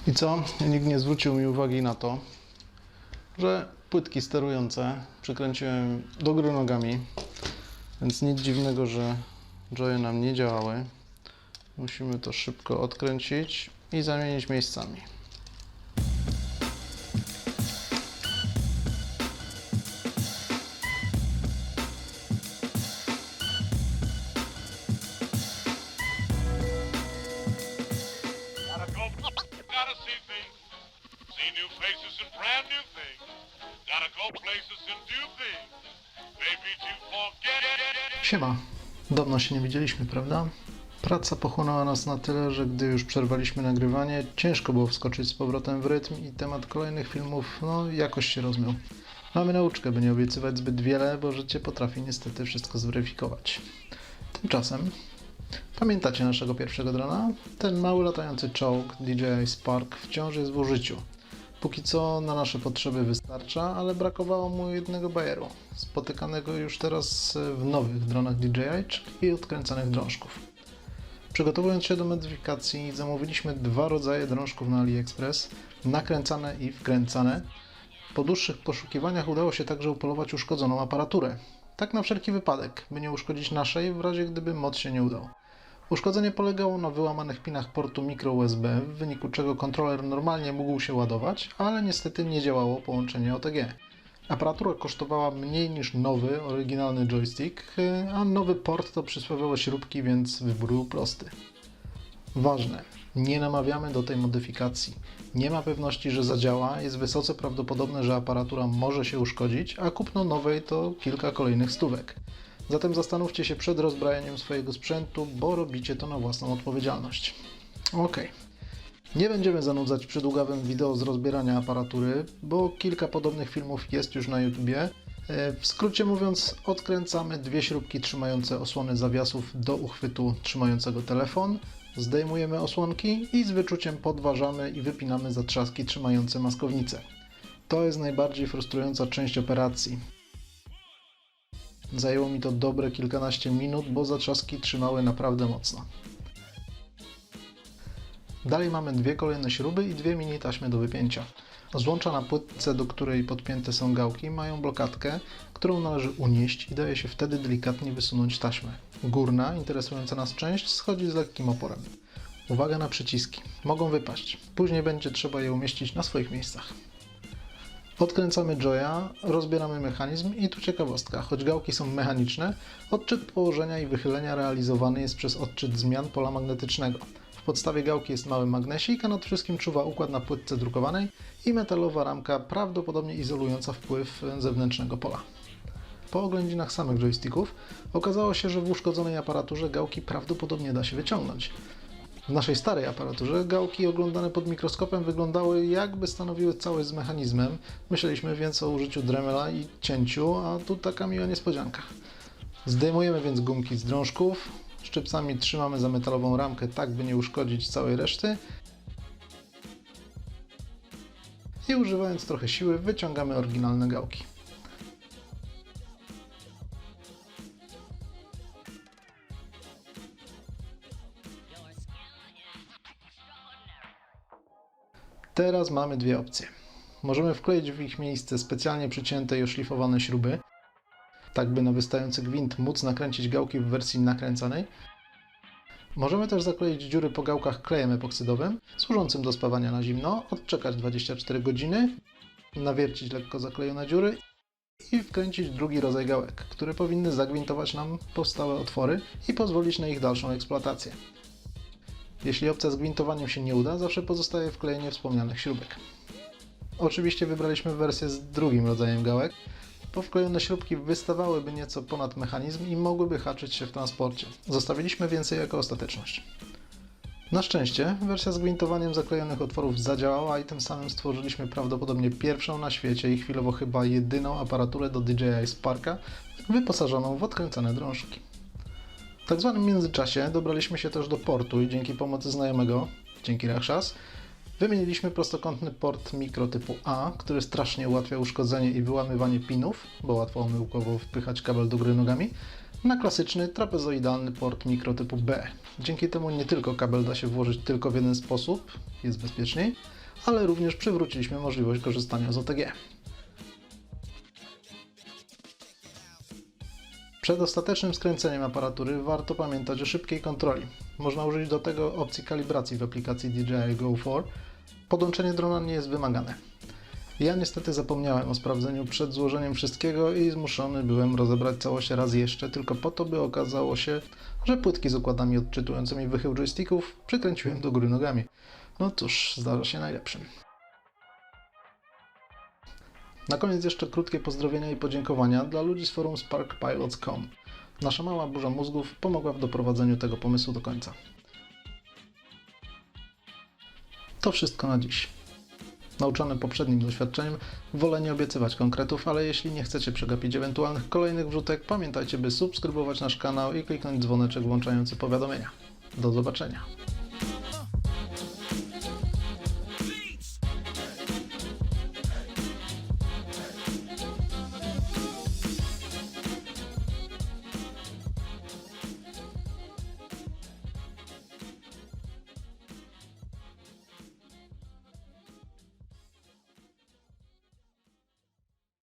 I co? Nikt nie zwrócił mi uwagi na to, że płytki sterujące przykręciłem do góry nogami, więc nic dziwnego, że joye nam nie działały. Musimy to szybko odkręcić i zamienić miejscami. Gotta see things, see new faces and brand new things. Gotta go places and do things, maybe to forget. Siema, dawno się nie widzieliśmy, prawda? Praca pochłonęła nas na tyle, że gdy już przerwaliśmy nagrywanie, ciężko było wskoczyć z powrotem w rytm i temat kolejnych filmów, jakoś się rozmył. Mamy nauczkę, by nie obiecywać zbyt wiele, bo życie potrafi niestety wszystko zweryfikować. Tymczasem, pamiętacie naszego pierwszego drona? Ten mały latający czołg DJI Spark wciąż jest w użyciu. Póki co na nasze potrzeby wystarcza, ale brakowało mu jednego bajeru, spotykanego już teraz w nowych dronach DJI, czyli odkręcanych drążków. Przygotowując się do modyfikacji, zamówiliśmy dwa rodzaje drążków na AliExpress, nakręcane i wkręcane. Po dłuższych poszukiwaniach udało się także upolować uszkodzoną aparaturę. Tak na wszelki wypadek, by nie uszkodzić naszej, w razie gdyby mod się nie udał. Uszkodzenie polegało na wyłamanych pinach portu micro USB, w wyniku czego kontroler normalnie mógł się ładować, ale niestety nie działało połączenie OTG. Aparatura kosztowała mniej niż nowy, oryginalny joystick, a nowy port to przysłowiowe śrubki, więc wybór był prosty. Ważne, nie namawiamy do tej modyfikacji. Nie ma pewności, że zadziała, jest wysoce prawdopodobne, że aparatura może się uszkodzić, a kupno nowej to kilka kolejnych stówek. Zatem zastanówcie się przed rozbrajaniem swojego sprzętu, bo robicie to na własną odpowiedzialność. Ok. Nie będziemy zanudzać przydługawym wideo z rozbierania aparatury, bo kilka podobnych filmów jest już na YouTubie. W skrócie mówiąc, odkręcamy dwie śrubki trzymające osłony zawiasów do uchwytu trzymającego telefon, zdejmujemy osłonki i z wyczuciem podważamy i wypinamy zatrzaski trzymające maskownicę. To jest najbardziej frustrująca część operacji. Zajęło mi to dobre kilkanaście minut, bo zatrzaski trzymały naprawdę mocno. Dalej mamy dwie kolejne śruby i dwie mini taśmy do wypięcia. Złącza na płytce, do której podpięte są gałki, mają blokadkę, którą należy unieść i daje się wtedy delikatnie wysunąć taśmę. Górna, interesująca nas część, schodzi z lekkim oporem. Uwaga na przyciski. Mogą wypaść. Później będzie trzeba je umieścić na swoich miejscach. Odkręcamy joya, rozbieramy mechanizm i tu ciekawostka. Choć gałki są mechaniczne, odczyt położenia i wychylenia realizowany jest przez odczyt zmian pola magnetycznego. W podstawie gałki jest mały magnesik, a nad wszystkim czuwa układ na płytce drukowanej i metalowa ramka, prawdopodobnie izolująca wpływ zewnętrznego pola. Po oględzinach samych joysticków okazało się, że w uszkodzonej aparaturze gałki prawdopodobnie da się wyciągnąć. W naszej starej aparaturze gałki oglądane pod mikroskopem wyglądały, jakby stanowiły całość z mechanizmem. Myśleliśmy więc o użyciu Dremela i cięciu, a tu taka miła niespodzianka. Zdejmujemy więc gumki z drążków, szczypcami trzymamy za metalową ramkę tak, by nie uszkodzić całej reszty i używając trochę siły wyciągamy oryginalne gałki. Teraz mamy dwie opcje. Możemy wkleić w ich miejsce specjalnie przycięte i oszlifowane śruby, tak by na wystający gwint móc nakręcić gałki w wersji nakręcanej. Możemy też zakleić dziury po gałkach klejem epoksydowym, służącym do spawania na zimno, odczekać 24 godziny, nawiercić lekko zaklejone dziury i wkręcić drugi rodzaj gałek, które powinny zagwintować nam powstałe otwory i pozwolić na ich dalszą eksploatację. Jeśli opcja z gwintowaniem się nie uda, zawsze pozostaje wklejenie wspomnianych śrubek. Oczywiście wybraliśmy wersję z drugim rodzajem gałek, bo wklejone śrubki wystawałyby nieco ponad mechanizm i mogłyby haczyć się w transporcie. Zostawiliśmy więcej jako ostateczność. Na szczęście wersja z gwintowaniem zaklejonych otworów zadziałała i tym samym stworzyliśmy prawdopodobnie pierwszą na świecie i chwilowo chyba jedyną aparaturę do DJI Sparka wyposażoną w odkręcane drążki. W tak zwanym międzyczasie dobraliśmy się też do portu i dzięki pomocy znajomego, dzięki Rachshas, wymieniliśmy prostokątny port mikro typu A, który strasznie ułatwia uszkodzenie i wyłamywanie pinów, bo łatwo omyłkowo wpychać kabel do góry nogami, na klasyczny trapezoidalny port mikro typu B. Dzięki temu nie tylko kabel da się włożyć tylko w jeden sposób, jest bezpieczniej, ale również przywróciliśmy możliwość korzystania z OTG. Przed ostatecznym skręceniem aparatury warto pamiętać o szybkiej kontroli. Można użyć do tego opcji kalibracji w aplikacji DJI Go 4. Podłączenie drona nie jest wymagane. Ja niestety zapomniałem o sprawdzeniu przed złożeniem wszystkiego i zmuszony byłem rozebrać całość raz jeszcze, tylko po to, by okazało się, że płytki z układami odczytującymi wychył joysticków przykręciłem do góry nogami. No cóż, zdarza się najlepszym. Na koniec jeszcze krótkie pozdrowienia i podziękowania dla ludzi z forum sparkpilots.com. Nasza mała burza mózgów pomogła w doprowadzeniu tego pomysłu do końca. To wszystko na dziś. Nauczony poprzednim doświadczeniem, wolę nie obiecywać konkretów, ale jeśli nie chcecie przegapić ewentualnych kolejnych wrzutek, pamiętajcie, by subskrybować nasz kanał i kliknąć dzwoneczek włączający powiadomienia. Do zobaczenia.